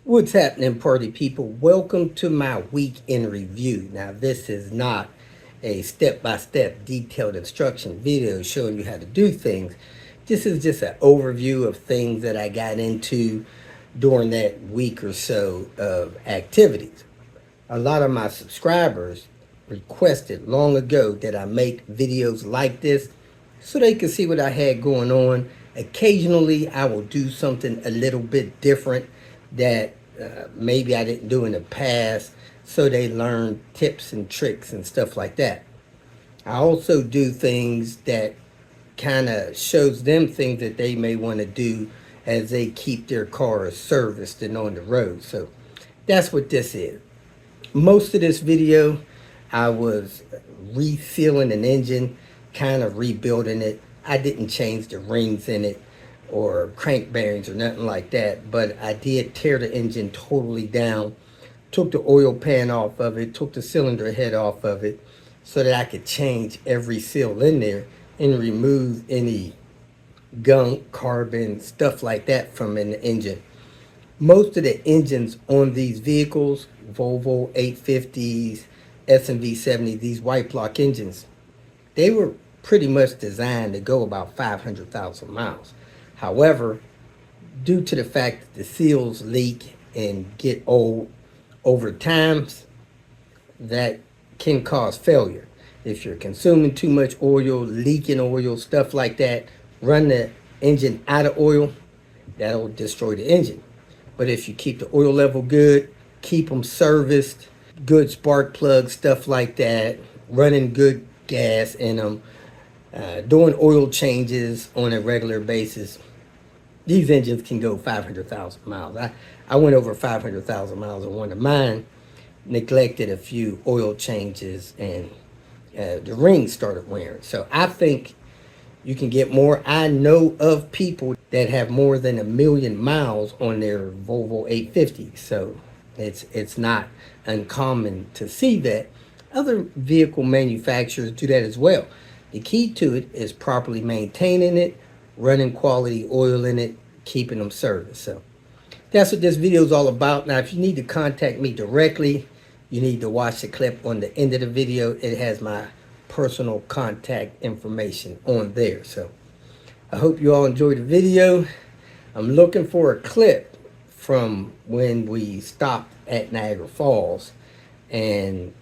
What's happening, party people? Welcome to my week in review. Now, this is not a step-by-step detailed instruction video showing you how to do things. This is just an overview of things that I got into during that week or so of activities. A lot of my subscribers requested long ago that I make videos like this so they can see what I had going on. Occasionally, I will do something a little bit different that maybe I didn't do in the past, so they learn tips and tricks and stuff like that. I also do things that kind of shows them things that they may want to do as they keep their cars serviced and on the road. So that's what this is. Most of this video, I was resealing an engine, kind of rebuilding it. I didn't change the rings in it or crank bearings or nothing like that, but I did tear the engine totally down, took the oil pan off of it, took the cylinder head off of it so that I could change every seal in there and remove any gunk, carbon, stuff like that from in the engine. Most of the engines on these vehicles, Volvo 850s, S&V 70s, these white block engines, they were pretty much designed to go about 500,000 miles. However, due to the fact that the seals leak and get old over time, that can cause failure. If you're consuming too much oil, leaking oil, stuff like that, run the engine out of oil, that'll destroy the engine. But if you keep the oil level good, keep them serviced, good spark plugs, stuff like that, running good gas in them, doing oil changes on a regular basis, these engines can go 500,000 miles. I went over 500,000 miles on one of mine, neglected a few oil changes, and the rings started wearing. So I think you can get more. I know of people that have more than 1,000,000 miles on their Volvo 850. So it's not uncommon to see that. Other vehicle manufacturers do that as well. The key to it is properly maintaining it, running quality oil in it, keeping them serviced. So that's what this video is all about. Now, if you need to contact me directly, you need to watch the clip on the end of the video. It has my personal contact information on there. So I hope you all enjoyed the video. I'm looking for a clip from when we stopped at Niagara Falls, and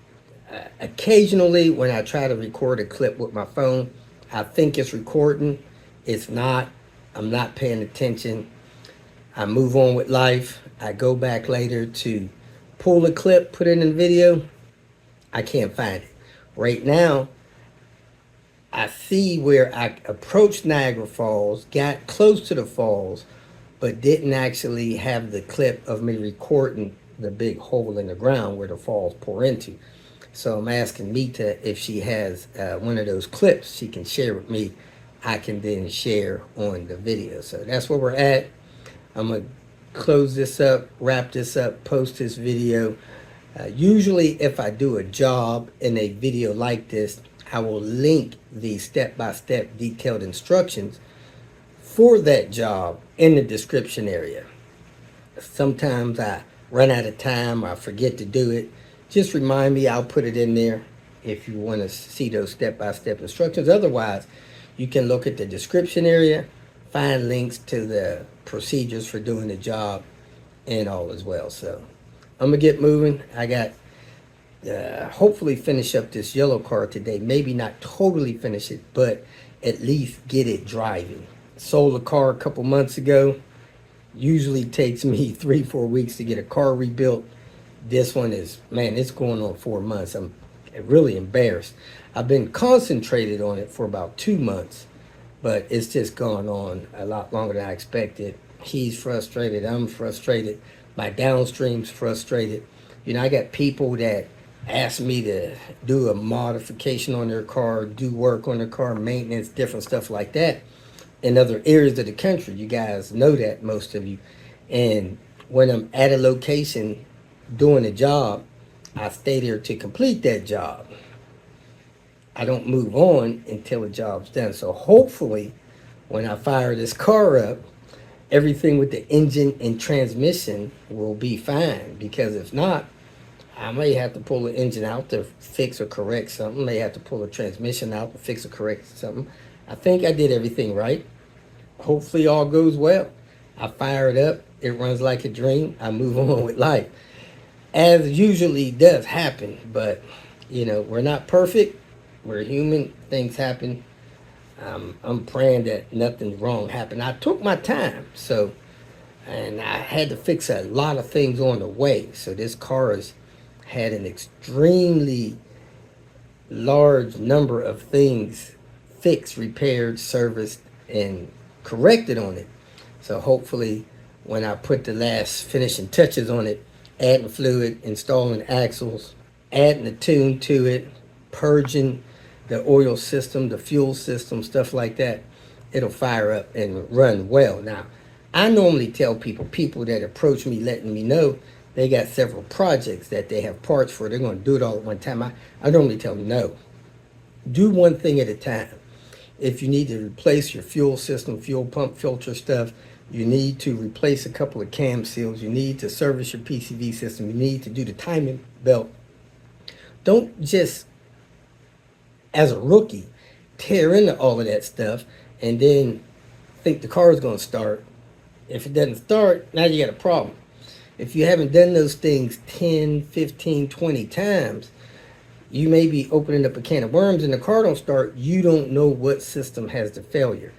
occasionally when I try to record a clip with my phone, I think it's recording. It's not. I'm not paying attention. I move on with life. I go back later to pull a clip, put it in the video. I can't find it. Right now, I see where I approached Niagara Falls, got close to the falls, but didn't actually have the clip of me recording the big hole in the ground where the falls pour into. So I'm asking Mita if she has one of those clips she can share with me. I can then share on the video. So that's where we're at. I'm going to close this up, wrap this up, post this video. Usually if I do a job in a video like this, I will link the step-by-step detailed instructions for that job in the description area. Sometimes I run out of time, I forget to do it. Just remind me, I'll put it in there if you want to see those step-by-step instructions. Otherwise, you can look at the description area, find links to the procedures for doing the job and all as well. So I'm going to get moving. I got hopefully finish up this yellow car today. Maybe not totally finish it, but at least get it driving. Sold a car a couple months ago. Usually takes me 3-4 weeks to get a car rebuilt. This one is, man, it's going on 4 months. I'm really embarrassed. I've been concentrated on it for about 2 months, but it's just gone on a lot longer than I expected. He's frustrated. I'm frustrated. My downstream's frustrated. You know, I got people that ask me to do a modification on their car, do work on their car, maintenance, different stuff like that in other areas of the country. You guys know that, most of you. And when I'm at a location doing a job, I stay there to complete that job. I don't move on until the job's done. So hopefully when I fire this car up, everything with the engine and transmission will be fine. Because if not, I may have to pull the engine out to fix or correct something. May have to pull the transmission out to fix or correct something. I think I did everything right. Hopefully all goes well. I fire it up. It runs like a dream. I move on with life. As usually does happen, but we're not perfect. We're human. Things happen. I'm praying that nothing wrong happened. I took my time, and I had to fix a lot of things on the way. So this car has had an extremely large number of things fixed, repaired, serviced, and corrected on it. So hopefully, when I put the last finishing touches on it, adding fluid, installing axles, adding a tune to it, purging the oil system, the fuel system, stuff like that, it'll fire up and run well. Now, I normally tell people that approach me letting me know they got several projects that they have parts for, they're going to do it all at one time. I normally tell them no. Do one thing at a time. If you need to replace your fuel system, fuel pump filter stuff, you need to replace a couple of cam seals, you need to service your PCV system, you need to do the timing belt. Don't just, as a rookie, tear into all of that stuff and then think the car is going to start. If it doesn't start, now you got a problem. If you haven't done those things 10, 15, 20 times, you may be opening up a can of worms and the car don't start. You don't know what system has the failure.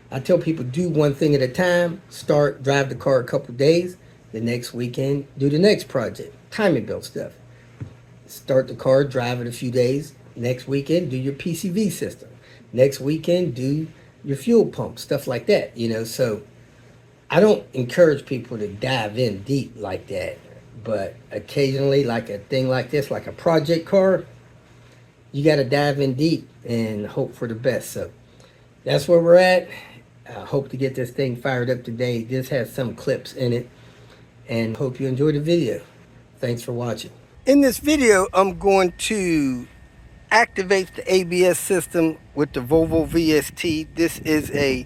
I tell people, do one thing at a time. Start, drive the car a couple days. The next weekend, do the next project. Timing belt stuff. Start the car, drive it a few days. Next weekend, do your PCV system. Next weekend, do your fuel pump, stuff like that. So I don't encourage people to dive in deep like that. But occasionally, like a thing like this, like a project car, you got to dive in deep and hope for the best. So that's where we're at. I hope to get this thing fired up today. This has some clips in it, and hope you enjoy the video. Thanks for watching. In this video, I'm going to activate the ABS system with the Volvo VST. This is a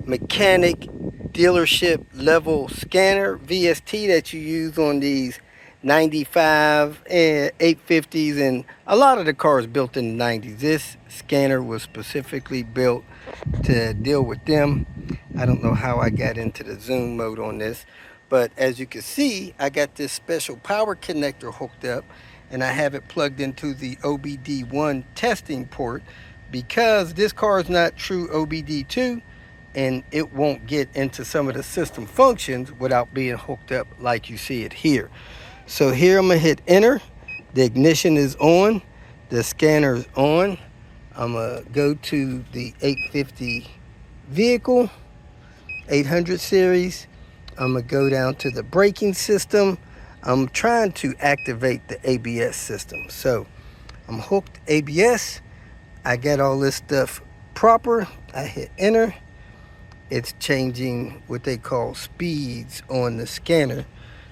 mechanic dealership level scanner VST that you use on these 95 and 850s and a lot of the cars built in the 90s. This scanner was specifically built to deal with them. I don't know how I got into the zoom mode on this, but as you can see, I got this special power connector hooked up and I have it plugged into the OBD1 testing port because this car is not true OBD2 and it won't get into some of the system functions without being hooked up like you see it here. So here I'm gonna hit enter. The ignition is on, the scanner is on. I'm gonna go to the 850 vehicle, 800 series. I'm gonna go down to the braking system. I'm trying to activate the ABS system. So I'm hooked ABS. I got all this stuff proper. I hit enter. It's changing what they call speeds on the scanner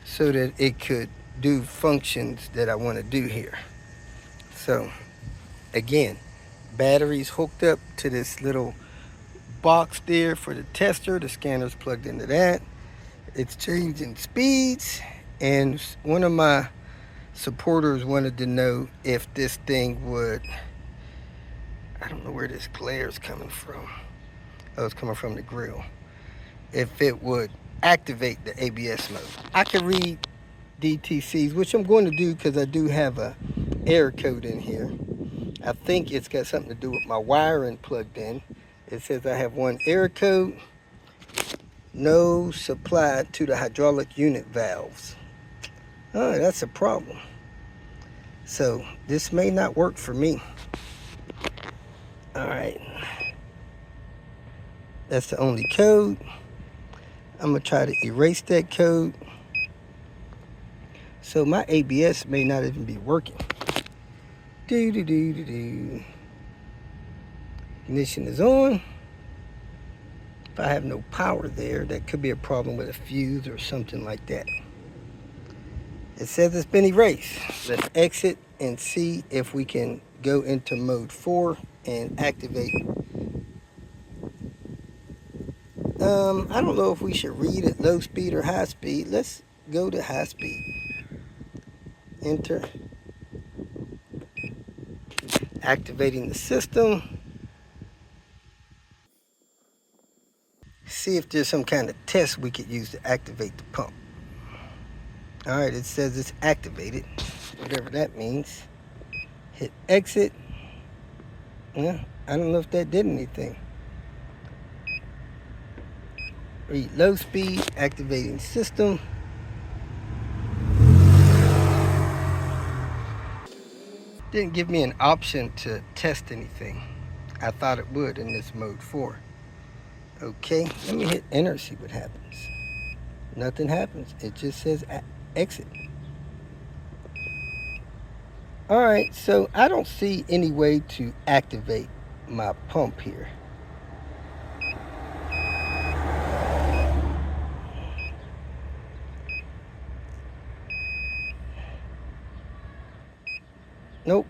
so that it could do functions that I want to do here. So again, batteries hooked up to this little box there for the tester. The scanner's plugged into that. It's changing speeds, and one of my supporters wanted to know if this thing would, I don't know where this glare is coming from. Oh, it's coming from the grill. If it would activate the ABS mode. I can read DTCs, which I'm going to do because I do have a error code in here. I think it's got something to do with my wiring plugged in. It says I have one error code, no supply to the hydraulic unit valves. Oh, that's a problem. So this may not work for me. All right. That's the only code. I'm gonna try to erase that code. So my ABS may not even be working. Ignition is on. If I have no power there, that could be a problem with a fuse or something like that. It says it's been erased. Let's exit and see if we can go into mode 4 and activate. I don't know if we should read at low speed or high speed. Let's go to high speed. Enter. Activating the system. See if there's some kind of test we could use to activate the pump. All right, it says it's activated, whatever that means. Hit exit. Yeah, I don't know if that did anything. Read low speed, activating system. Didn't give me an option to test anything. I thought it would in this mode 4. Okay, let me hit enter, see what happens. Nothing happens. It just says exit. All right, so I don't see any way to activate my pump here. Nope,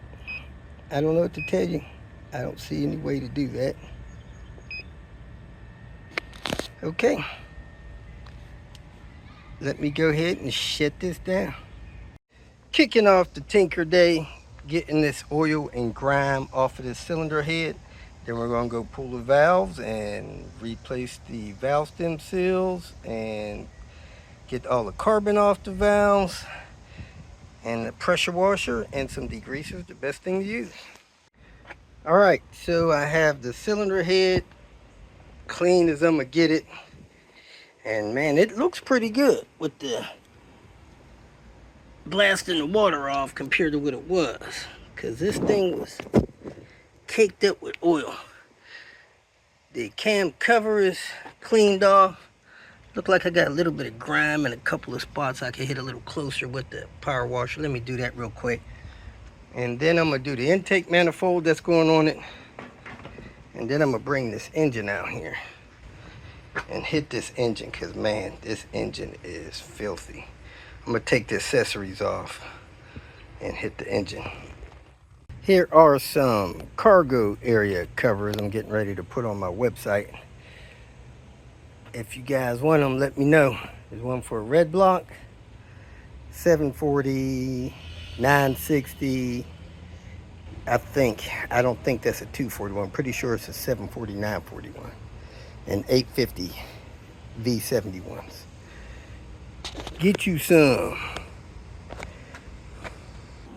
I don't know what to tell you. I don't see any way to do that. Okay, let me go ahead and shut this down. Kicking off the Tinker Day, getting this oil and grime off of this cylinder head. Then we're gonna go pull the valves and replace the valve stem seals and get all the carbon off the valves, and the pressure washer and some degreasers, the best thing to use. All right, so I have the cylinder head clean as I'm gonna get it. And man, it looks pretty good with the blasting the water off compared to what it was. Cause this thing was caked up with oil. The cam cover is cleaned off. Look like I got a little bit of grime in a couple of spots I can hit a little closer with the power washer. Let me do that real quick. And then I'm gonna do the intake manifold that's going on it. And then I'm gonna bring this engine out here and hit this engine, cause man, this engine is filthy. I'm gonna take the accessories off and hit the engine. Here are some cargo area covers I'm getting ready to put on my website. If you guys want them, let me know. There's one for a red block, 740, 960. I don't think that's a 241. I'm pretty sure it's a 740, 941. And 850 V71s. Get you some.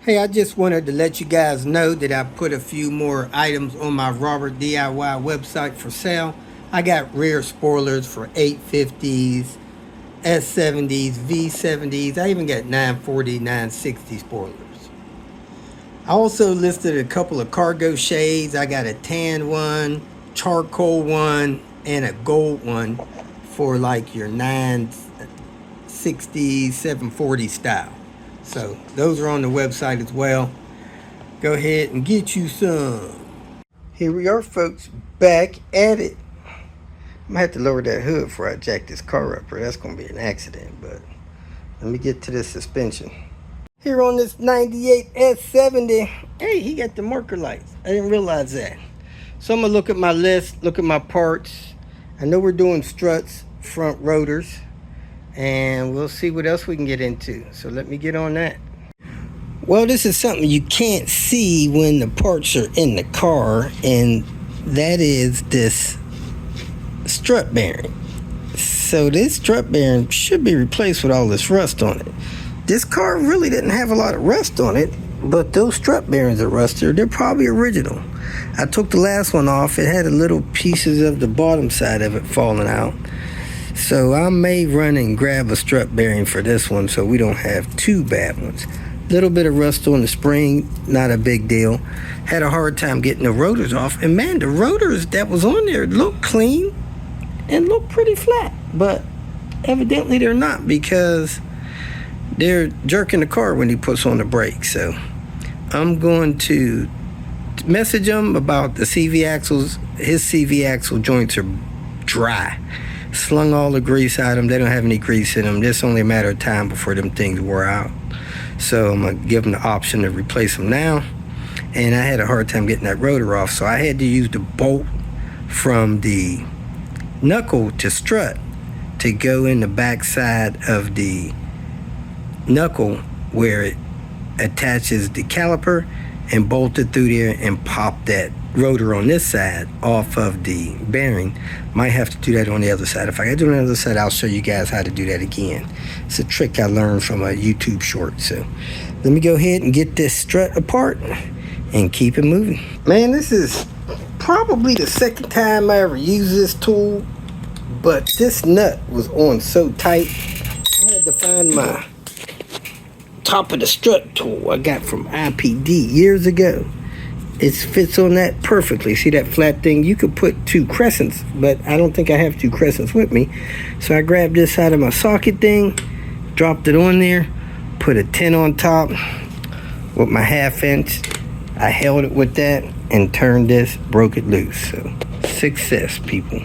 Hey, I just wanted to let you guys know that I put a few more items on my Robert DIY website for sale. I got rear spoilers for 850s, S70s, V70s. I even got 940, 960 spoilers. I also listed a couple of cargo shades. I got a tan one, charcoal one, and a gold one for like your 960, 740 style. So those are on the website as well. Go ahead and get you some. Here we are, folks, back at it. I'm gonna have to lower that hood before I jack this car up, or that's gonna be an accident. But let me get to this suspension. Here on this 98 S70, hey, he got the marker lights. I didn't realize that. So I'm gonna look at my list, look at my parts. I know we're doing struts, front rotors, and we'll see what else we can get into. So let me get on that. Well, this is something you can't see when the parts are in the car, and that is this strut bearing. So this strut bearing should be replaced with all this rust on it. This car really didn't have a lot of rust on it, but those strut bearings are rusted. They're probably original. I took the last one off. It had a little pieces of the bottom side of it falling out. So I may run and grab a strut bearing for this one so we don't have two bad ones. Little bit of rust on the spring, not a big deal. Had a hard time getting the rotors off. And man, the rotors that was on there looked clean and look pretty flat, but evidently they're not, because they're jerking the car when he puts on the brakes. So I'm going to message him about the CV axles. His CV axle joints are dry. Slung all the grease out of them. They don't have any grease in them. It's only a matter of time before them things wear out. So I'm going to give him the option to replace them now. And I had a hard time getting that rotor off, so I had to use the bolt from the knuckle to strut to go in the back side of the knuckle where it attaches the caliper and bolt it through there and pop that rotor on this side off of the bearing. Might have to do that on the other side. If I gotta do it on the other side, I'll show you guys how to do that again. It's a trick I learned from a YouTube short. So let me go ahead and get this strut apart and keep it moving. Man, this is probably the second time I ever used this tool, but this nut was on so tight, I had to find my top of the strut tool I got from IPD years ago. It fits on that perfectly. See that flat thing? You could put 2 crescents, but I don't think I have 2 crescents with me. So I grabbed this out of my socket thing, dropped it on there, put a 10 on top with my 1/2 inch. I held it with that and turned this, broke it loose. So success, people.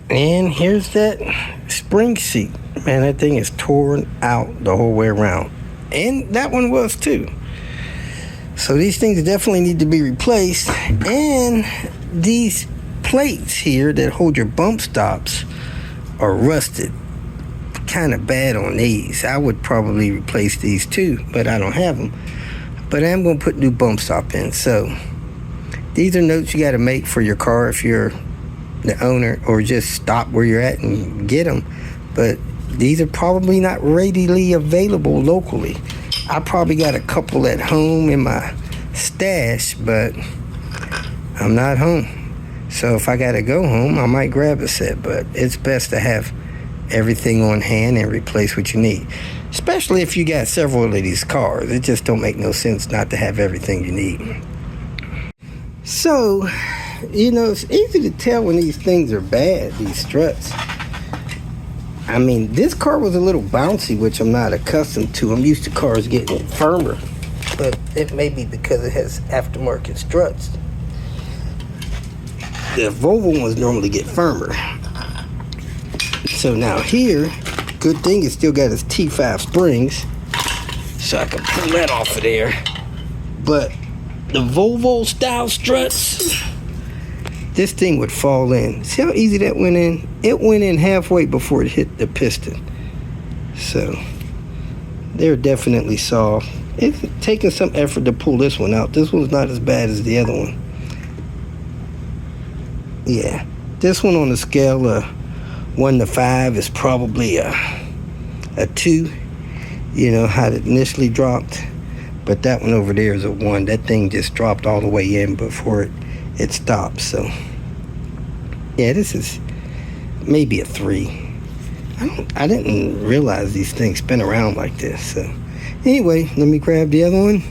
And here's that spring seat. Man, that thing is torn out the whole way around. And that one was too. So these things definitely need to be replaced. And these plates here that hold your bump stops are rusted. Kind of bad on these. I would probably replace these too, but I don't have them. But I am going to put new bump stop in. So these are notes you got to make for your car if you're the owner, or just stop where you're at and get them. But these are probably not readily available locally. I probably got a couple at home in my stash, but I'm not home. So if I gotta go home, I might grab a set, but it's best to have everything on hand and replace what you need. Especially if you got several of these cars. It just don't make no sense not to have everything you need. So, you know, it's easy to tell when these things are bad, these struts. I mean, this car was a little bouncy, which I'm not accustomed to. I'm used to cars getting firmer, but it may be because it has aftermarket struts. The Volvo ones normally get firmer. So now here, good thing it still got its T5 springs, so I can pull that off of there. But the Volvo style struts, this thing would fall in. See how easy that went in? It went in halfway before it hit the piston. So they're definitely soft. It's taking some effort to pull this one out. This one's not as bad as the other one. Yeah, this one on the scale of 1 to 5 is probably a 2. You know how it initially dropped. But that one over there is a 1. That thing just dropped all the way in before it stopped. So yeah, this is maybe a 3. I didn't realize these things spin around like this. So anyway, let me grab the other one,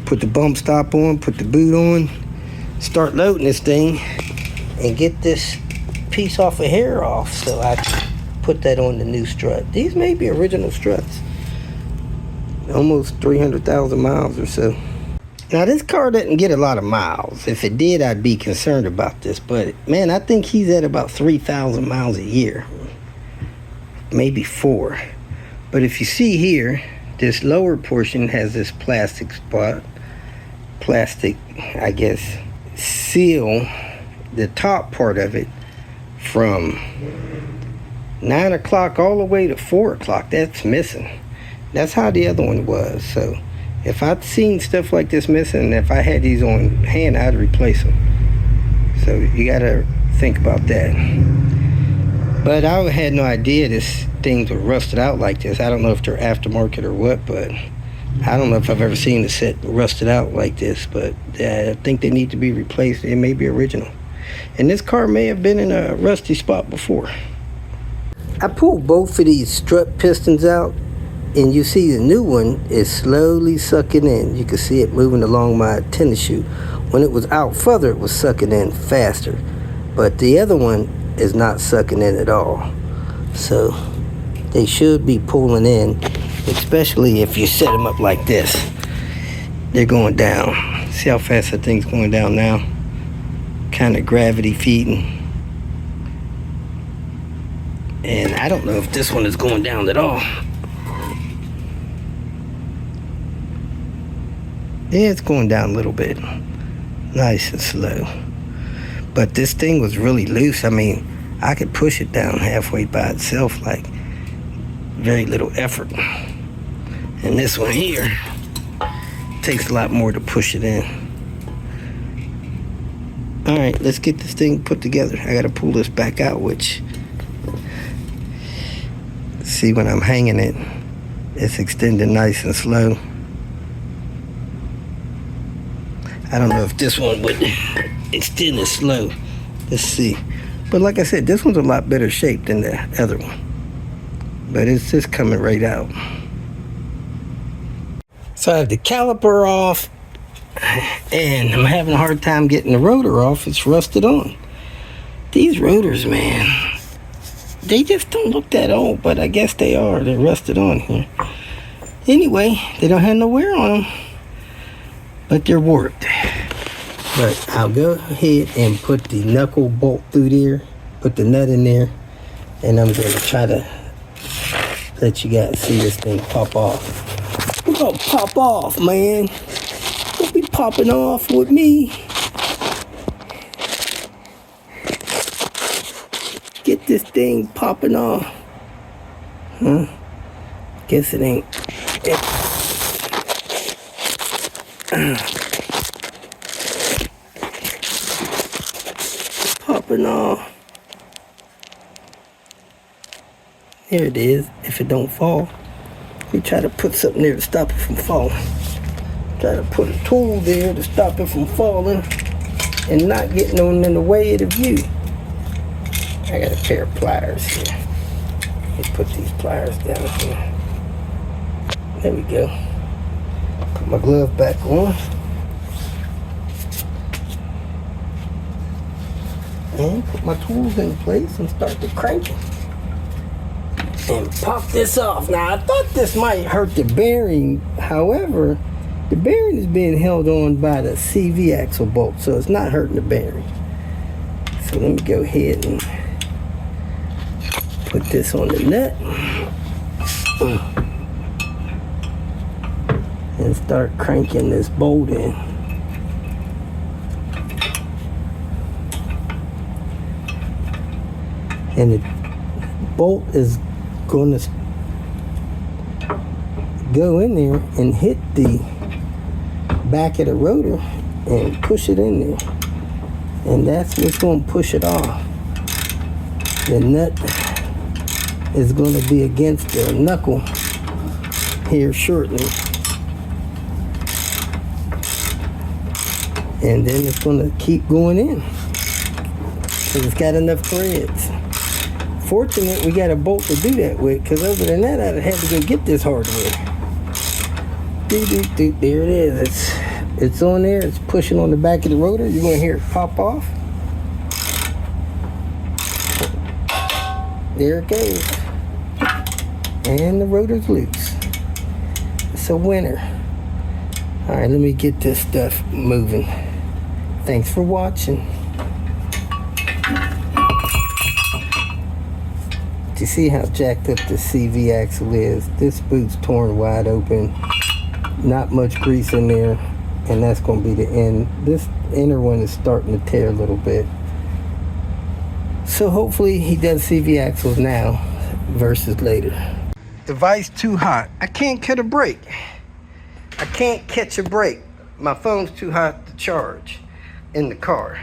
put the bump stop on, put the boot on, start loading this thing, and get this piece off of here off so I can put that on the new strut. These may be original struts. Almost 300,000 miles or so. Now this car doesn't get a lot of miles. If it did, I'd be concerned about this, but man, I think he's at about 3,000 miles a year, maybe 4. But if you see here, this lower portion has this plastic spot, I guess, seal the top part of it from 9 o'clock all the way to 4 o'clock. That's missing. That's how the other one was. So if I'd seen stuff like this missing, if I had these on hand, I'd replace them. So you gotta think about that. But I had no idea this things were rusted out like this. I don't know if they're aftermarket or what, but I don't know if I've ever seen a set rusted out like this, but I think they need to be replaced. It may be original. And this car may have been in a rusty spot before. I pulled both of these strut pistons out, and you see the new one is slowly sucking in. You can see it moving along my tennis shoe. When it was out further, it was sucking in faster. But the other one is not sucking in at all. So they should be pulling in, especially if you set them up like this. They're going down. See how fast that thing's going down now? Kind of gravity feeding. And I don't know if this one is going down at all. Yeah, it's going down a little bit. Nice and slow. But this thing was really loose. I mean, I could push it down halfway by itself, like very little effort. And this one here takes a lot more to push it in. All right, let's get this thing put together. I gotta pull this back out, which, see, when I'm hanging it, it's extending nice and slow. I don't know if this one would extend as slow. Let's see. But like I said, this one's a lot better shape than the other one. But it's just coming right out. So I have the caliper off, and I'm having a hard time getting the rotor off. It's rusted on. These rotors, man, they just don't look that old, but I guess they are. They're rusted on here. Anyway, they don't have no wear on them, but they're warped. But I'll go ahead and put the knuckle bolt through there, put the nut in there, and I'm going to try to let you guys see this thing pop off. We're going to pop off, man. Don't be popping off with me. Get this thing popping off. Huh? Guess it ain't. Popping off. There it is, if it don't fall. Let me try to put something there to stop it from falling. Try to put a tool there to stop it from falling and not getting on in the way of the view. I got a pair of pliers here. Let's put these pliers down here. There we go. Put my glove back on. And put my tools in place and start to crank it. And pop this off. Now, I thought this might hurt the bearing. However, the bearing is being held on by the CV axle bolt, so it's not hurting the bearing. So let me go ahead and put this on the nut. And start cranking this bolt in. And the bolt is going to go in there and hit the back of the rotor and push it in there. And that's what's going to push it off. The nut is going to be against the knuckle here shortly. And then it's going to keep going in. So it's got enough threads. Fortunate we got a bolt to do that with, because other than that I'd have had to go get this hardware. There it is. It's on there. It's pushing on the back of the rotor. You're going to hear it pop off. There it goes. And the rotor's loose. It's a winner. Alright, let me get this stuff moving. Thanks for watching. Do you see how jacked up the CV axle is? This boot's torn wide open. Not much grease in there. And that's going to be the end. This inner one is starting to tear a little bit. So hopefully he does CV axles now versus later. Device too hot. I can't cut a break. I can't catch a break. My phone's too hot to charge in the car.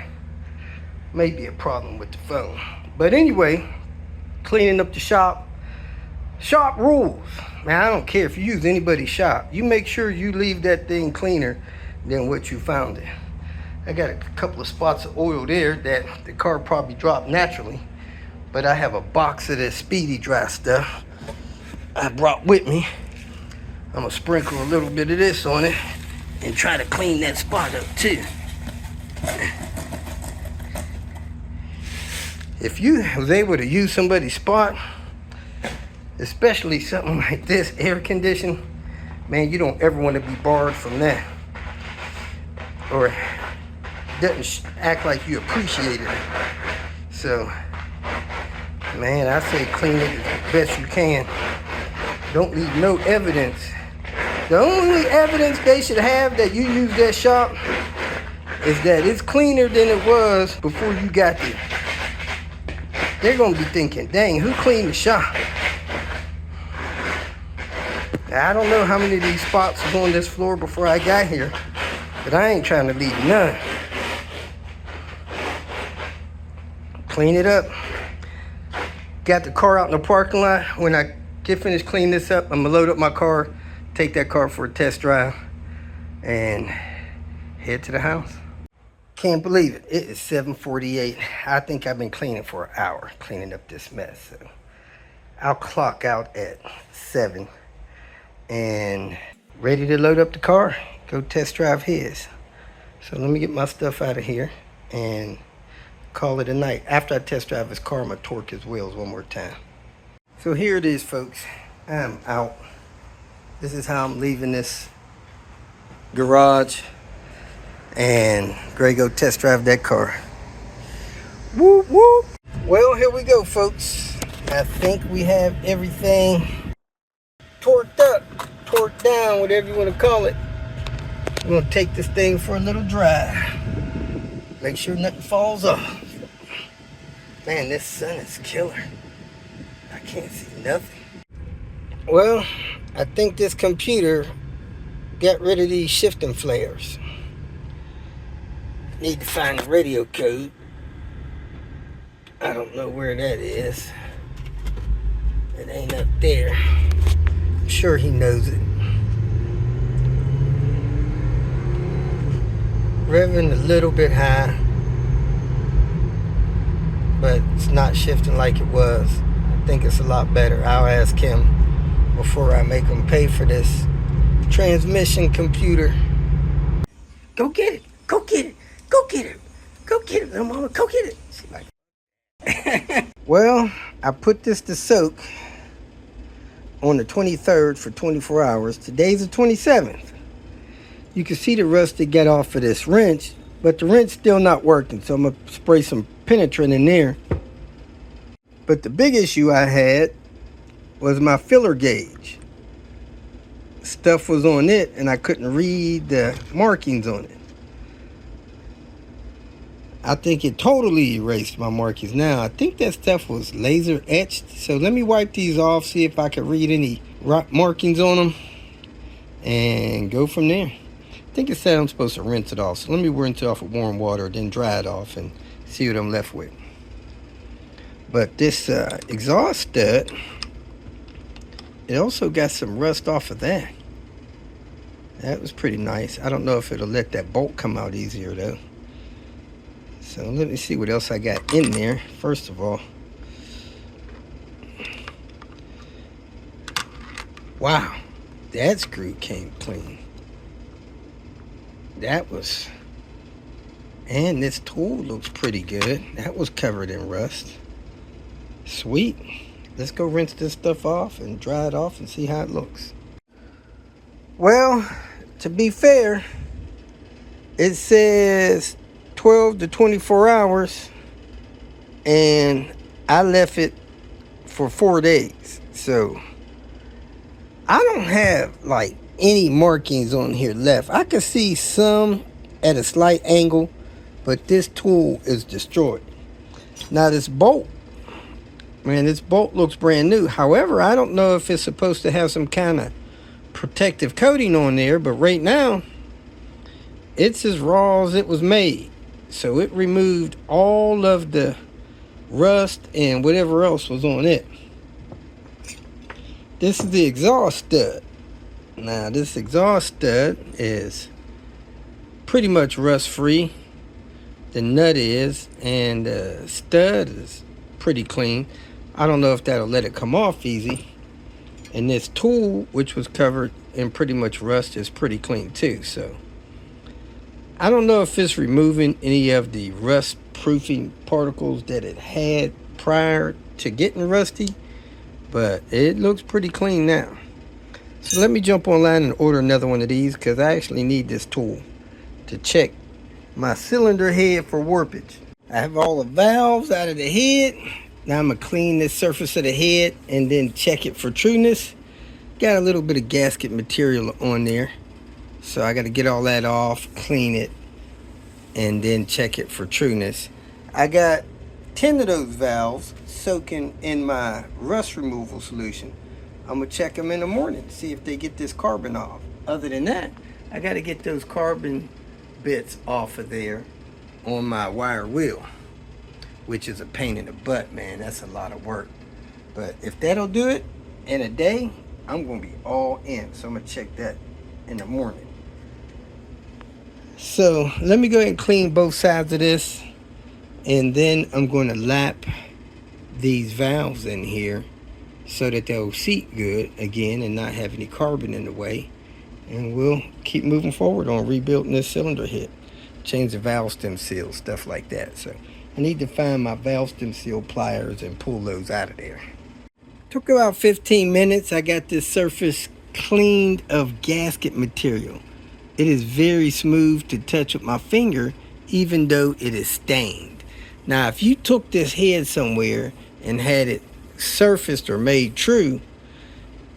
Maybe a problem with the phone. But anyway, cleaning up the shop. Shop rules. Man, I don't care if you use anybody's shop. You make sure you leave that thing cleaner than what you found it. I got a couple of spots of oil there that the car probably dropped naturally. But I have a box of this Speedy Dry stuff I brought with me. I'm gonna sprinkle a little bit of this on it and try to clean that spot up too. If you was able to use somebody's spot, especially something like this, air conditioning, man, you don't ever want to be barred from that. Or doesn't act like you appreciate it. So, man, I say clean it as best you can. Don't leave no evidence. The only evidence they should have that you use that shop is that it's cleaner than it was before you got there. they're gonna be thinking, dang, who cleaned the shop? Now, I don't know how many of these spots was on this floor before I got here, but I ain't trying to leave none. Clean it up. Got the car out in the parking lot. When I get finished cleaning this up, I'm gonna load up my car, take that car for a test drive, and head to the house. Can't believe it. It is 7:48. I think I've been cleaning for an hour, cleaning up this mess. So I'll clock out at 7 and ready to load up the car, go test drive his. So let me get my stuff out of here and call it a night. After I test drive his car, I'm gonna torque his wheels one more time. So here it is, folks. I'm out. This is how I'm leaving this garage, and Gray go test drive that car. Whoop whoop. Well, here we go, folks. I think we have everything torqued up, torqued down, whatever you want to call it. We're gonna take this thing for a little drive. Make sure nothing falls off. Man, this sun is killer. I can't see nothing. Well, I think this computer got rid of these shifting flares. Need to find the radio code. I don't know where that is. It ain't up there. I'm sure he knows it. Revving a little bit high, but it's not shifting like it was. I think it's a lot better. I'll ask him before I make him pay for this transmission computer. Go get it. Go get it. Go get it. Go get it, little mama. Go get it. She like Well, I put this to soak on the 23rd for 24 hours. Today's the 27th. You can see the rust that got off of this wrench, but the wrench still not working, so I'm going to spray some penetrant in there. But the big issue I had was my filler gauge. Stuff was on it, and I couldn't read the markings on it. I think it totally erased my markings now. I think that stuff was laser etched, so let me wipe these off, see if I can read any markings on them, and go from there. I think it said I'm supposed to rinse it off, so let me rinse it off with warm water, then dry it off and see what I'm left with. But this exhaust stud, it also got some rust off of that. That was pretty nice. I don't know if it'll let that bolt come out easier though. So let me see what else I got in there. First of all, wow, that screw came clean. That was, and this tool looks pretty good. That was covered in rust. Sweet. Let's go rinse this stuff off and dry it off and see how it looks. Well, to be fair, it says 12 to 24 hours, and I left it for 4 days. So I don't have like any markings on here left. I can see some at a slight angle, but this tool is destroyed. Now this bolt, man, this bolt looks brand new. However, I don't know if it's supposed to have some kind of protective coating on there, but right now it's as raw as it was made. So it removed all of the rust and whatever else was on it. This is the exhaust stud. Now this exhaust stud is pretty much rust free. The nut is, and the stud is pretty clean. I don't know if that'll let it come off easy. And this tool, which was covered in pretty much rust, is pretty clean too. So I don't know if it's removing any of the rust proofing particles that it had prior to getting rusty, but it looks pretty clean now. So let me jump online and order another one of these, because I actually need this tool to check my cylinder head for warpage. I have all the valves out of the head. Now I'm going to clean the surface of the head and then check it for trueness. Got a little bit of gasket material on there, so I got to get all that off, clean it, and then check it for trueness. I got 10 of those valves soaking in my rust removal solution. I'm gonna check them in the morning, see if they get this carbon off. Other than that, I gotta get those carbon bits off of there on my wire wheel, which is a pain in the butt, man. That's a lot of work. But if that'll do it in a day, I'm gonna be all in. So I'm gonna check that in the morning. So let me go ahead and clean both sides of this, and then I'm going to lap these valves in here so that they'll seat good again and not have any carbon in the way. And we'll keep moving forward on rebuilding this cylinder head. Change the valve stem seals, stuff like that. So I need to find my valve stem seal pliers and pull those out of there. Took about 15 minutes. I got this surface cleaned of gasket material. It is very smooth to touch with my finger, even though it is stained. Now, if you took this head somewhere and had it surfaced or made true,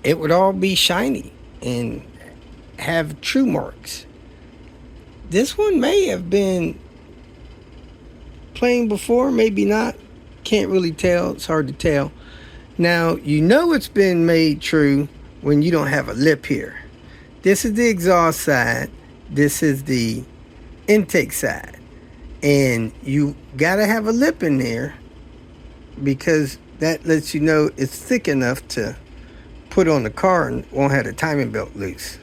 it would all be shiny and have true marks. This one may have been plain before, maybe not. Can't really tell. It's hard to tell. Now, you know it's been made true when you don't have a lip here. This is the exhaust side. This is the intake side. And you gotta have a lip in there because that lets you know it's thick enough to put on the car and won't have the timing belt loose.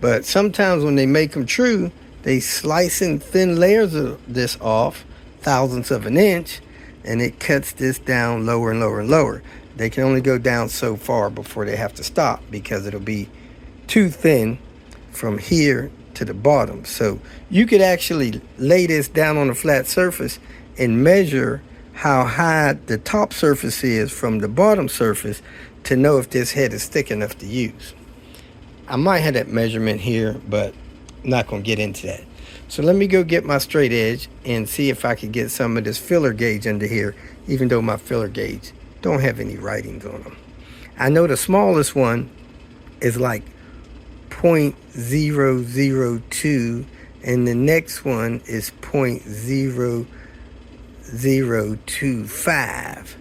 But sometimes when they make them true, they slice in thin layers of this off, thousandths of an inch, and it cuts this down lower and lower and lower. They can only go down so far before they have to stop because it'll be too thin from here to the bottom. So you could actually lay this down on a flat surface and measure how high the top surface is from the bottom surface to know if this head is thick enough to use. I might have that measurement here, but I'm not going to get into that. So let me go get my straight edge and see if I can get some of this filler gauge under here, even though my filler gauge don't have any writings on them. I know the smallest one is like 0.002 and the next one is 0.0025,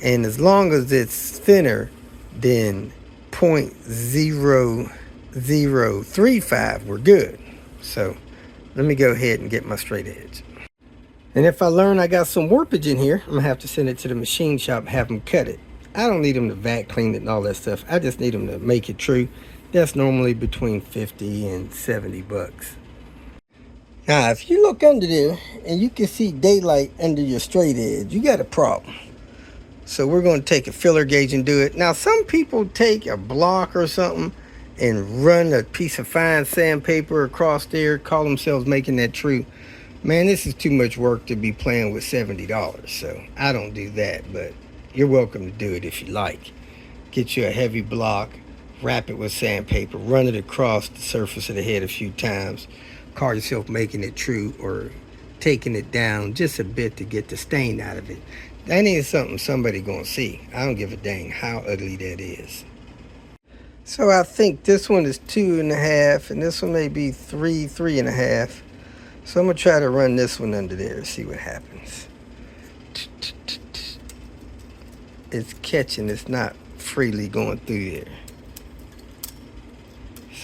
and as long as it's thinner than 0.0035, we're good. So let me go ahead and get my straight edge. And if I learn I got some warpage in here, I'm gonna have to send it to the machine shop, have them cut it. I don't need them to vac clean it and all that stuff. I just need them to make it true. That's normally between 50 and 70 bucks. Now, if you look under there and you can see daylight under your straight edge, you got a problem. So we're going to take a filler gauge and do it. Now, some people take a block or something and run a piece of fine sandpaper across there, call themselves making that true. Man, this is too much work to be playing with $70. So I don't do that, but you're welcome to do it if you like. Get you a heavy block, wrap it with sandpaper, run it across the surface of the head a few times, call yourself making it true or taking it down just a bit to get the stain out of it. That ain't something somebody gonna see. I don't give a dang how ugly that is. So I think this one is 2.5 and this one may be 3.5. So I'm gonna try to run this one under there and see what happens. It's catching, it's not freely going through there.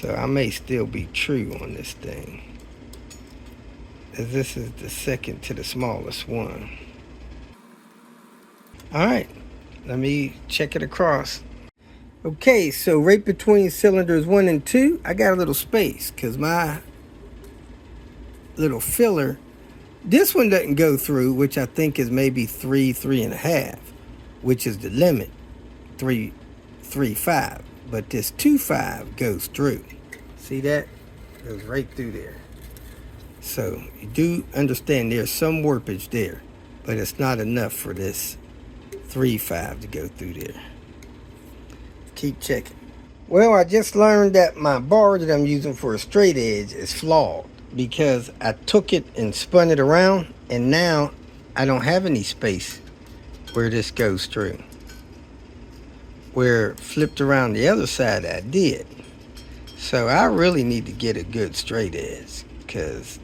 So I may still be true on this thing, as this is the second to the smallest one. All right, let me check it across. Okay, so right between cylinders 1 and 2, I got a little space because my little filler, this one doesn't go through, which I think is maybe 3.5, which is the limit, 3.35. But this 2.5 goes through. See that? Goes right through there. So you do understand there's some warpage there, but it's not enough for this 3.5 to go through there. Keep checking. Well, I just learned that my bar that I'm using for a straight edge is flawed because I took it and spun it around, and now I don't have any space where this goes through. Where flipped around the other side I did. So I really need to get a good straight edge because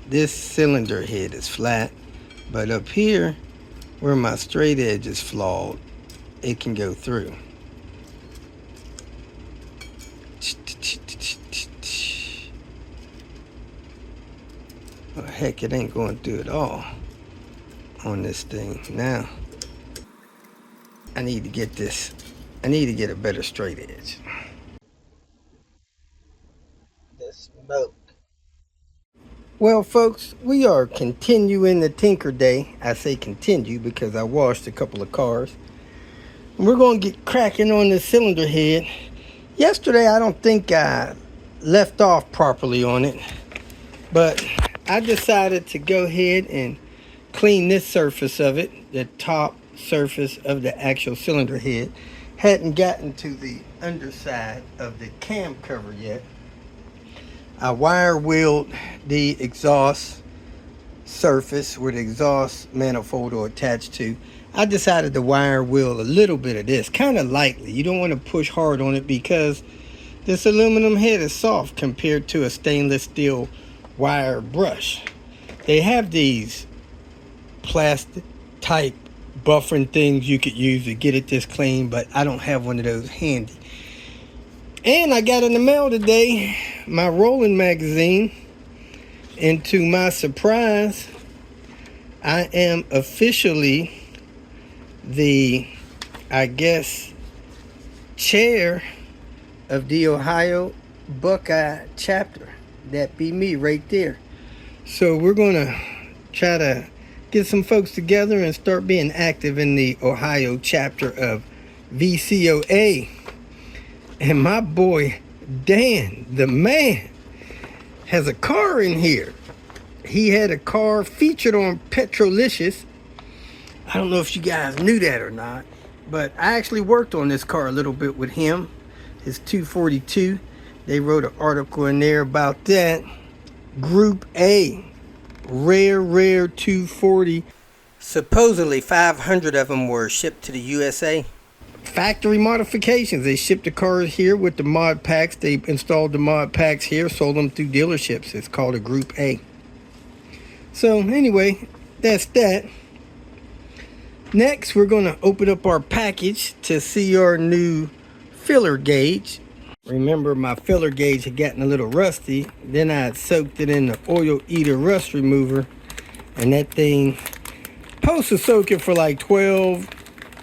this cylinder head is flat, but up here where my straight edge is flawed, it can go through. Oh, heck, it ain't going through at all on this thing. Now, I need to get this. I need to get a better straight edge. The smoke. Well, folks, we are continuing the Tinker Day. I say continue because I washed a couple of cars. We're going to get cracking on this cylinder head. Yesterday, I don't think I left off properly on it, but I decided to go ahead and clean this surface of it, the top surface of the actual cylinder head. Hadn't gotten to the underside of the cam cover yet. I wire wheeled the exhaust surface where the exhaust manifold are attached to. I decided to wire wheel a little bit of this, kind of lightly. You don't want to push hard on it because this aluminum head is soft compared to a stainless steel wire brush. They have these plastic type buffering things you could use to get it this clean, but I don't have one of those handy. And I got in the mail today my rolling magazine, and to my surprise, I am officially the, I guess, chair of the Ohio Buckeye chapter. That be me right there. So we're gonna try to get some folks together and start being active in the Ohio chapter of VCOA. And my boy Dan, the man, has a car in here. He had a car featured on Petrolicious. I don't know if you guys knew that or not, but I actually worked on this car a little bit with him. His 242. They wrote an article in there about that. Group A, rare 240. Supposedly 500 of them were shipped to the USA. Factory modifications. They shipped the cars here with the mod packs. They installed the mod packs here, sold them through dealerships. It's called a Group A. So anyway, that's that. Next, we're going to open up our package to see our new filler gauge. Remember, my filler gauge had gotten a little rusty. Then I had soaked it in the oil eater rust remover, and that thing supposed to soak it for like 12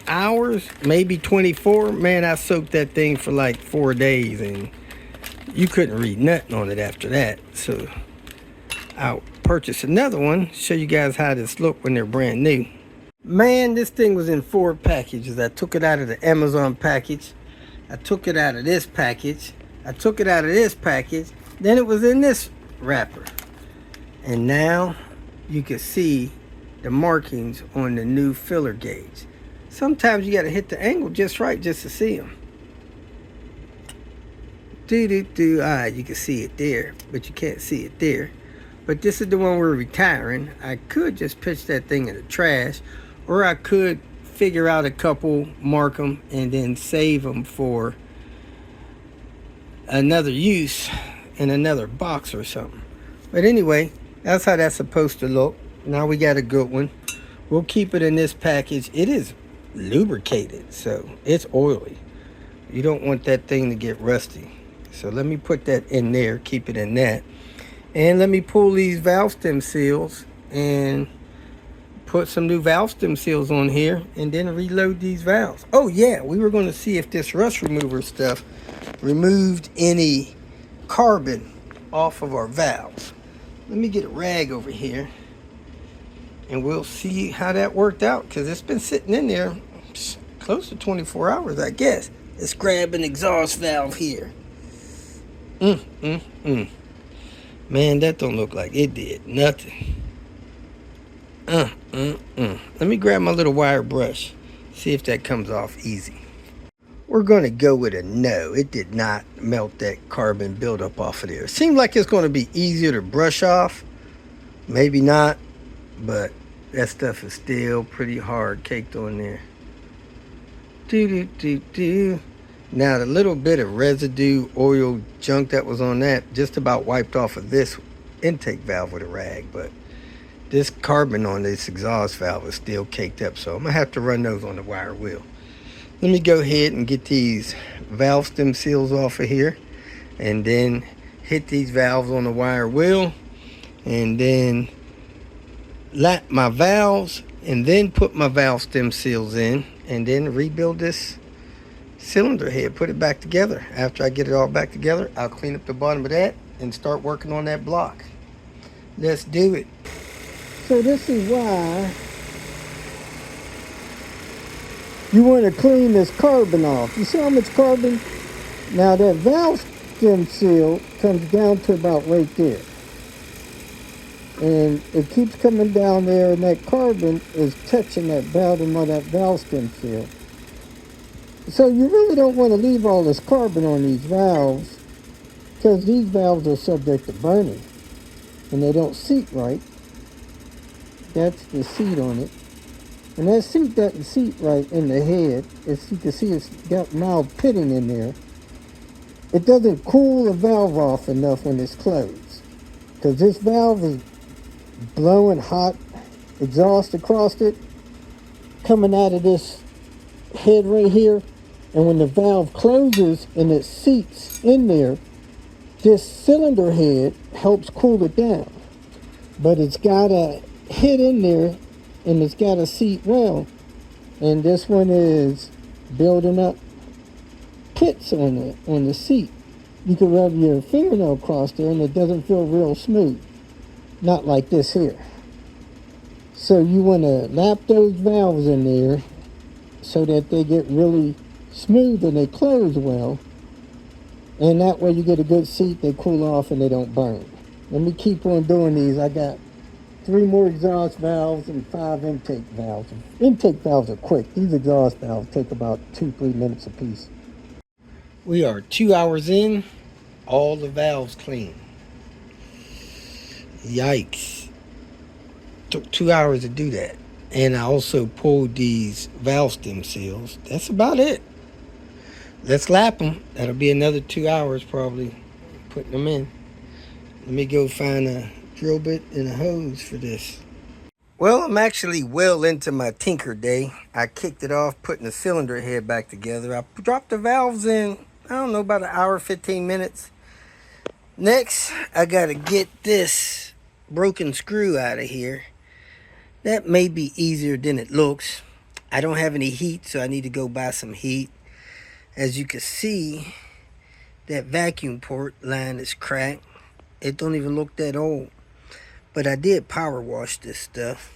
hours, maybe 24. Man, I soaked that thing for like 4 days, and you couldn't read nothing on it after that. So I'll purchase another one, show you guys how this look when they're brand new. Man, this thing was in 4 packages. I took it out of the Amazon package. I took it out of this package. I took it out of this package. Then it was in this wrapper. And now you can see the markings on the new filler gauge. Sometimes you got to hit the angle just right just to see them. Alright, you can see it there, but you can't see it there. But this is the one we're retiring. I could just pitch that thing in the trash, or I could figure out a couple, mark them, and then save them for another use in another box or something. But anyway, that's how that's supposed to look. Now we got a good one. We'll keep it in this package. It is lubricated, so it's oily. You don't want that thing to get rusty. So let me put that in there, keep it in that. And let me pull these valve stem seals and put some new valve stem seals on here and then reload these valves. Oh yeah, we were going to see if this rust remover stuff removed any carbon off of our valves. Let me get a rag over here and we'll see how that worked out, because it's been sitting in there close to 24 hours, I guess. Let's grab an exhaust valve here. Man, that don't look like it did nothing. Let me grab my little wire brush, see if that comes off easy. We're going to go with a no. It did not melt that carbon buildup off of there. Seems like it's going to be easier to brush off. Maybe not, but that stuff is still pretty hard caked on there. Now the little bit of residue oil junk that was on that just about wiped off of this intake valve with a rag, but this carbon on this exhaust valve is still caked up, so I'm gonna have to run those on the wire wheel. Let me go ahead and get these valve stem seals off of here, and then hit these valves on the wire wheel, and then lap my valves, and then put my valve stem seals in, and then rebuild this cylinder head, put it back together. After I get it all back together, I'll clean up the bottom of that and start working on that block. Let's do it. So this is why you want to clean this carbon off. You see how much carbon? Now that valve stem seal comes down to about right there. And it keeps coming down there, and that carbon is touching that bottom of that valve stem seal. So you really don't want to leave all this carbon on these valves, because these valves are subject to burning and they don't seat right. That's the seat on it. And that seat doesn't seat right in the head. As you can see, it's got mild pitting in there. It doesn't cool the valve off enough when it's closed, because this valve is blowing hot exhaust across it, coming out of this head right here. And when the valve closes and it seats in there, this cylinder head helps cool it down. But it's got to hit in there, and it's got to seat well. And this one is building up pits on the seat. You can rub your fingernail across there and it doesn't feel real smooth. Not like this here. So you want to lap those valves in there so that they get really smooth and they close well, and that way you get a good seat, they cool off and they don't burn. Let me keep on doing these. I got 3 more exhaust valves and 5 intake valves. Intake valves are quick. These exhaust valves take about 2-3 minutes a piece. We are 2 hours in, all the valves clean. Yikes. Took 2 hours to do that. And I also pulled these valve stem seals. That's about it. Let's lap them. That'll be another 2 hours probably putting them in. Let me go find a drill bit and a hose for this. Well, I'm actually well into my tinker day. I kicked it off putting the cylinder head back together. I dropped the valves in, I don't know, about an hour, 15 minutes. Next, I gotta get this broken screw out of here. That may be easier than it looks. I don't have any heat, so I need to go buy some heat. As you can see, that vacuum port line is cracked. It don't even look that old. But I did power wash this stuff.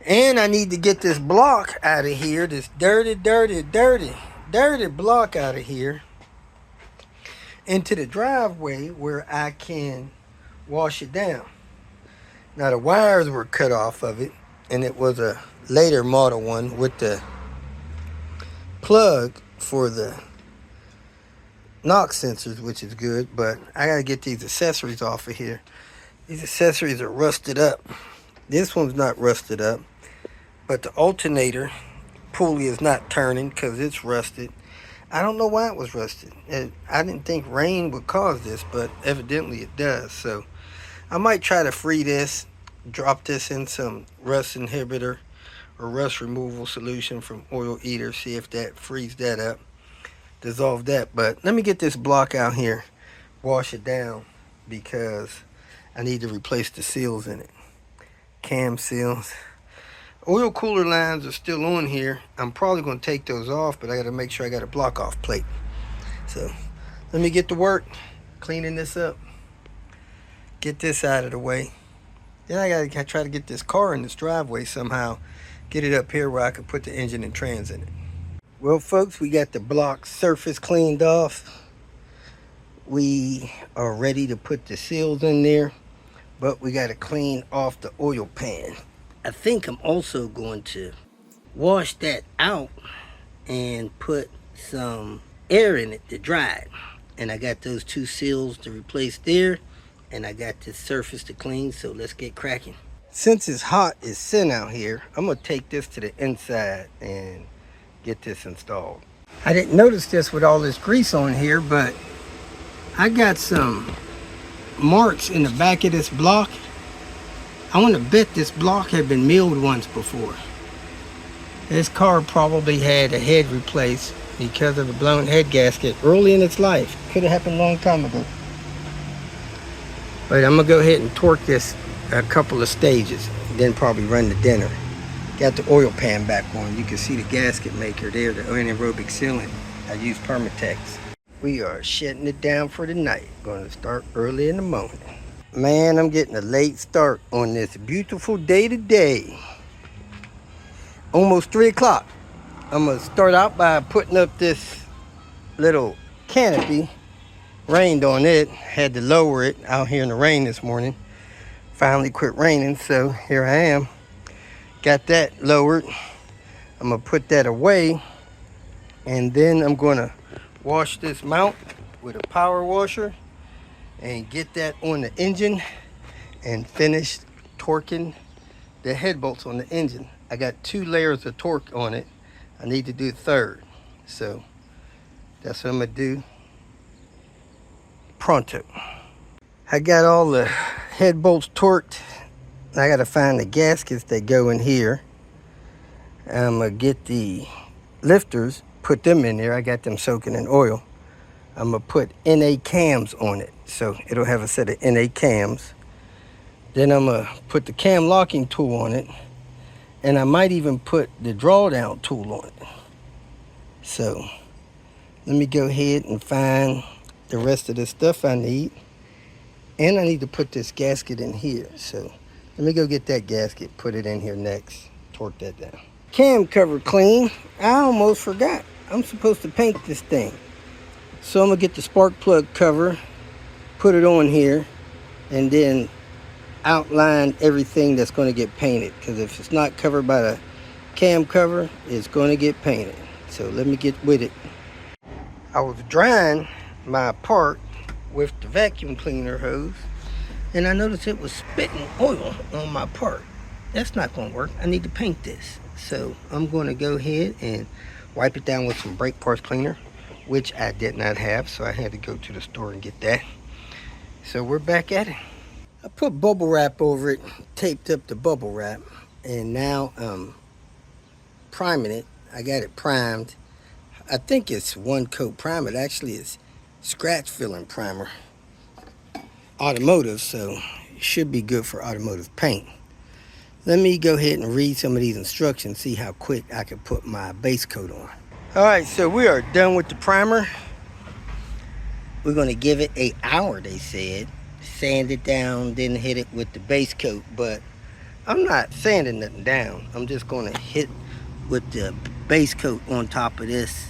And I need to get this block out of here. This dirty block out of here. Into the driveway where I can wash it down. Now the wires were cut off of it. And it was a later model one with the plug for the knock sensors, which is good, but I gotta get these accessories off of here. These accessories are rusted up. This one's not rusted up, but the alternator pulley is not turning because it's rusted. I don't know why it was rusted. I didn't think rain would cause this, but evidently it does. So I might try to free this, drop this in some rust inhibitor or rust removal solution from Oil Eater, see if that frees that up, dissolve that. But let me get this block out here, wash it down, because I need to replace the seals in it. Cam seals. Oil cooler lines are still on here. I'm probably going to take those off, but I got to make sure I got a block off plate. So let me get to work cleaning this up, get this out of the way. Then I got to try to get this car in this driveway somehow, get it up here where I can put the engine and trans in it. Well, folks, we got the block surface cleaned off. We are ready to put the seals in there, but we got to clean off the oil pan. I think I'm also going to wash that out and put some air in it to dry it. And I got those 2 seals to replace there, and I got this surface to clean, so let's get cracking. Since it's hot as sin out here, I'm going to take this to the inside and get this installed. I didn't notice this with all this grease on here, but I got some marks in the back of this block I want to bet this block had been milled once before. This car probably had a head replaced because of a blown head gasket early in its life. Could have happened a long time ago. But I'm gonna go ahead and torque this a couple of stages, then probably run the dinner. Got the oil pan back on. You can see the gasket maker there, the anaerobic sealant. I use Permatex. We are shutting it down for the night. Gonna start early in the morning. Man, I'm getting a late start on this beautiful day today. Almost 3 o'clock. I'm gonna start out by putting up this little canopy. Rained on it, had to lower it out here in the rain this morning. Finally quit raining, so here I am. Got that lowered. I'm gonna put that away, and then I'm gonna wash this mount with a power washer and get that on the engine and finish torquing the head bolts on the engine. I got 2 layers of torque on it. I need to do a third, so that's what I'm gonna do pronto. I got all the head bolts torqued. I gotta find the gaskets that go in here. I'm gonna get the lifters, put them in there. I got them soaking in oil. I'm gonna put NA cams on it, so it'll have a set of NA cams. Then I'm gonna put the cam locking tool on it, and I might even put the drawdown tool on it. So let me go ahead and find the rest of the stuff I need. And I need to put this gasket in here. So let me go get that gasket, put it in here next, torque that down. Cam cover clean. I almost forgot. I'm supposed to paint this thing. So I'm gonna get the spark plug cover, put it on here, and then outline everything that's gonna get painted. Because if it's not covered by the cam cover, it's gonna get painted. So let me get with it. I was drying my part with the vacuum cleaner hose, and I noticed it was spitting oil on my part. That's not going to work. I need to paint this. So I'm going to go ahead and wipe it down with some brake parts cleaner, which I did not have, so I had to go to the store and get that. So we're back at it. I put bubble wrap over it, taped up the bubble wrap, and now I'm priming it. I got it primed. I think it's 1 coat primer. Actually, it's scratch filling primer. Automotive, so it should be good for automotive paint. Let me go ahead and read some of these instructions, see how quick I can put my base coat on. All right, so we are done with the primer. We're gonna give it an hour, they said. Sand it down, then hit it with the base coat, but I'm not sanding nothing down. I'm just gonna hit with the base coat on top of this.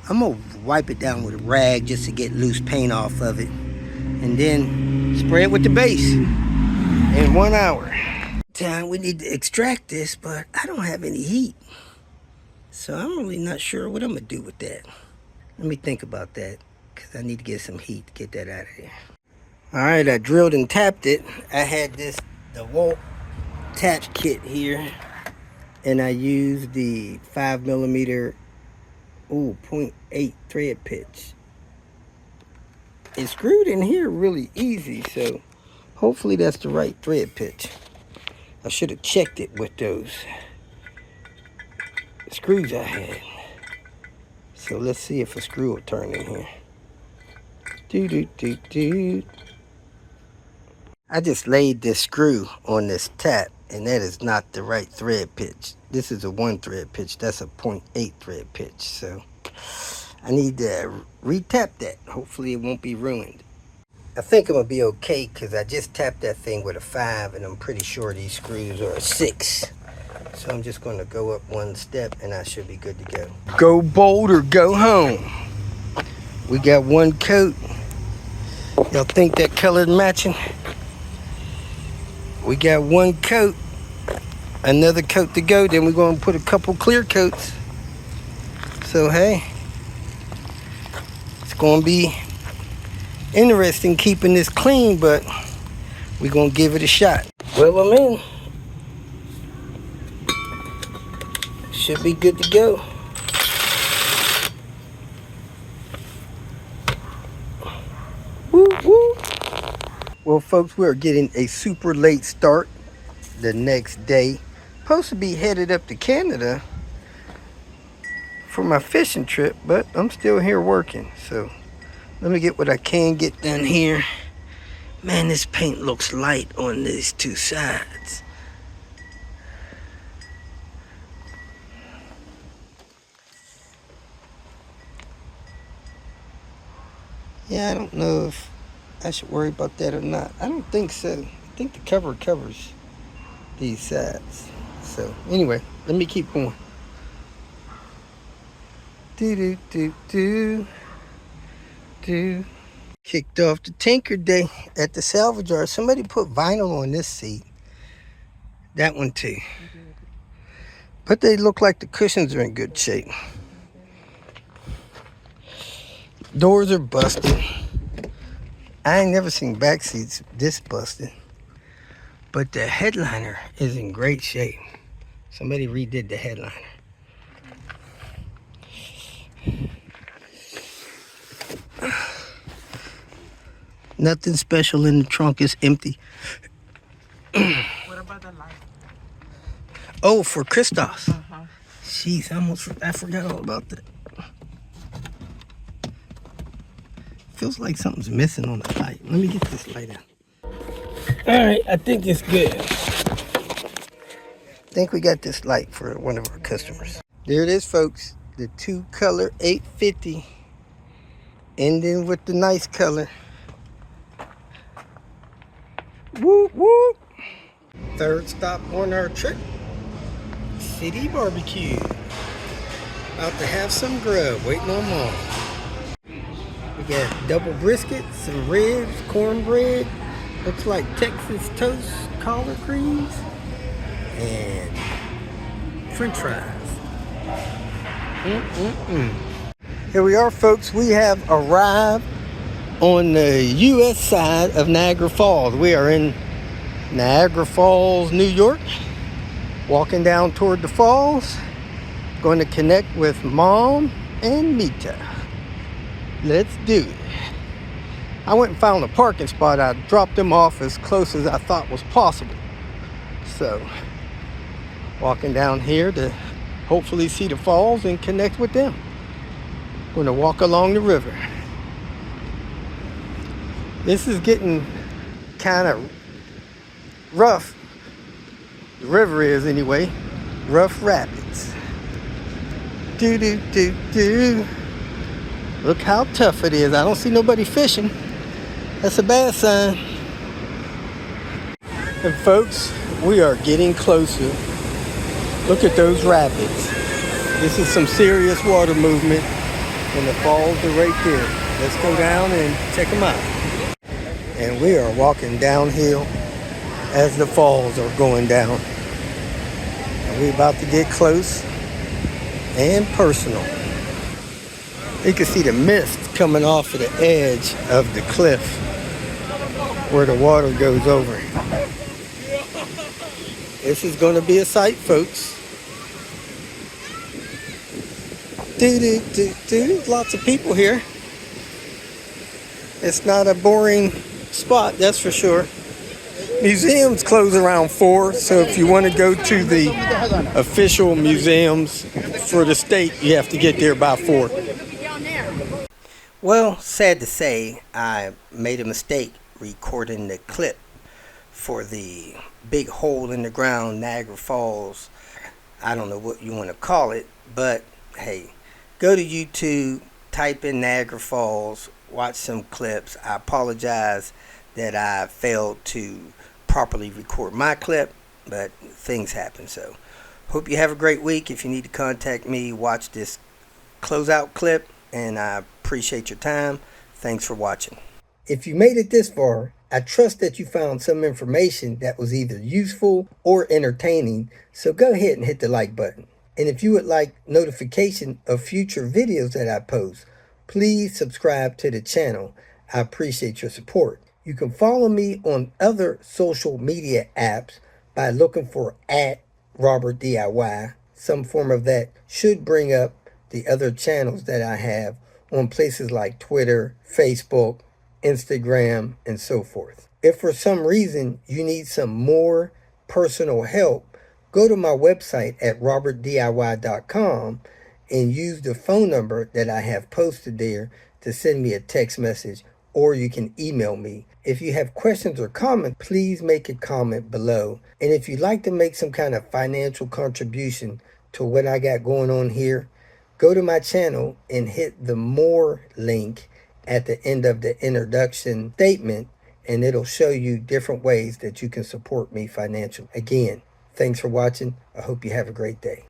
I'm gonna wipe it down with a rag just to get loose paint off of it, and then spray it with the base in 1 hour. We need to extract this, but I don't have any heat, so I'm really not sure what I'm gonna do with that. Let me think about that, because I need to get some heat to get that out of there. All right, I drilled and tapped it. I had the Walt tap kit here, and I used the 5mm 0.8 thread pitch. It's screwed in here really easy, so hopefully that's the right thread pitch. I should have checked it with those screws I had. So let's see if a screw will turn in here. I just laid this screw on this tap, and that is not the right thread pitch. This is a 1 thread pitch. That's a 0.8 thread pitch. So I need to re-tap that. Hopefully it won't be ruined. I think I'm gonna be okay, because I just tapped that thing with a 5, and I'm pretty sure these screws are a 6. So I'm just gonna go up 1 step, and I should be good to go. Go bold or go home. We got 1 coat. Y'all think that color matching? We got 1 coat. Another coat to go. Then we're gonna put a couple clear coats. So hey, it's gonna be interesting keeping this clean, but we're gonna give it a shot. Well, I'm in. Should be good to go. Woo, woo. Well, folks, we are getting a super late start the next day. Supposed to be headed up to Canada for my fishing trip, but I'm still here working. So let me get what I can get done here. Man, this paint looks light on these two sides. Yeah, I don't know if I should worry about that or not. I don't think so. I think the cover covers these sides. So anyway, let me keep going. Do. Kicked off the Tinker Day at the salvage yard. Somebody put vinyl on this seat. That one too. But they look like the cushions are in good shape. Doors are busted. I ain't never seen back seats this busted. But the headliner is in great shape. Somebody redid the headliner. Nothing special in the trunk, is empty. What about the light? Oh, for Christos. Jeez, I forgot all about that. Feels like something's missing on the light. Let me get this light out. All right, I think it's good. I think we got this light for one of our customers. There it is, folks. The 2-color 850. Ending with the nice color. Whoop, whoop. Third stop on our trip. City Barbecue. About to have some grub, waiting on Mom. We got double brisket, some ribs, cornbread, looks like Texas toast, collard greens, and French fries. Here we are, folks. We have arrived on the U.S. side of Niagara Falls. We are in Niagara Falls, New York. Walking down toward the falls. Going to connect with Mom and Mita. Let's do it. I went and found a parking spot. I dropped them off as close as I thought was possible. So, walking down here to hopefully see the falls and connect with them. Going to walk along the river. This is getting kind of rough. The river is anyway. Rough rapids. Do. Look how tough it is. I don't see nobody fishing. That's a bad sign. And folks, we are getting closer. Look at those rapids. This is some serious water movement. And the falls are right there. Let's go down and check them out. And we are walking downhill as the falls are going down. And we're about to get close and personal. You can see the mist coming off of the edge of the cliff where the water goes over. This is going to be a sight, folks. Lots of people here. It's not a boring spot, that's for sure. Museums close around 4, so if you want to go to the official museums for the state, you have to get there by 4. Well, sad to say, I made a mistake recording the clip for the big hole in the ground, Niagara Falls. I don't know what you want to call it, but hey, go to YouTube, type in Niagara Falls, watch some clips. I apologize that I failed to properly record my clip, but things happen. So hope you have a great week. If you need to contact me, watch this closeout clip, and I appreciate your time. Thanks for watching. If you made it this far, I trust that you found some information that was either useful or entertaining, so go ahead and hit the like button. And if you would like notification of future videos that I post, please subscribe to the channel. I appreciate your support. You can follow me on other social media apps by looking for @RobertDIY. Some form of that should bring up the other channels that I have on places like Twitter, Facebook, Instagram, and so forth. If for some reason you need some more personal help, go to my website at robertdiy.com and use the phone number that I have posted there to send me a text message, or you can email me. If you have questions or comments, please make a comment below. And if you'd like to make some kind of financial contribution to what I got going on here, go to my channel and hit the more link at the end of the introduction statement, and it'll show you different ways that you can support me financially. Again, thanks for watching. I hope you have a great day.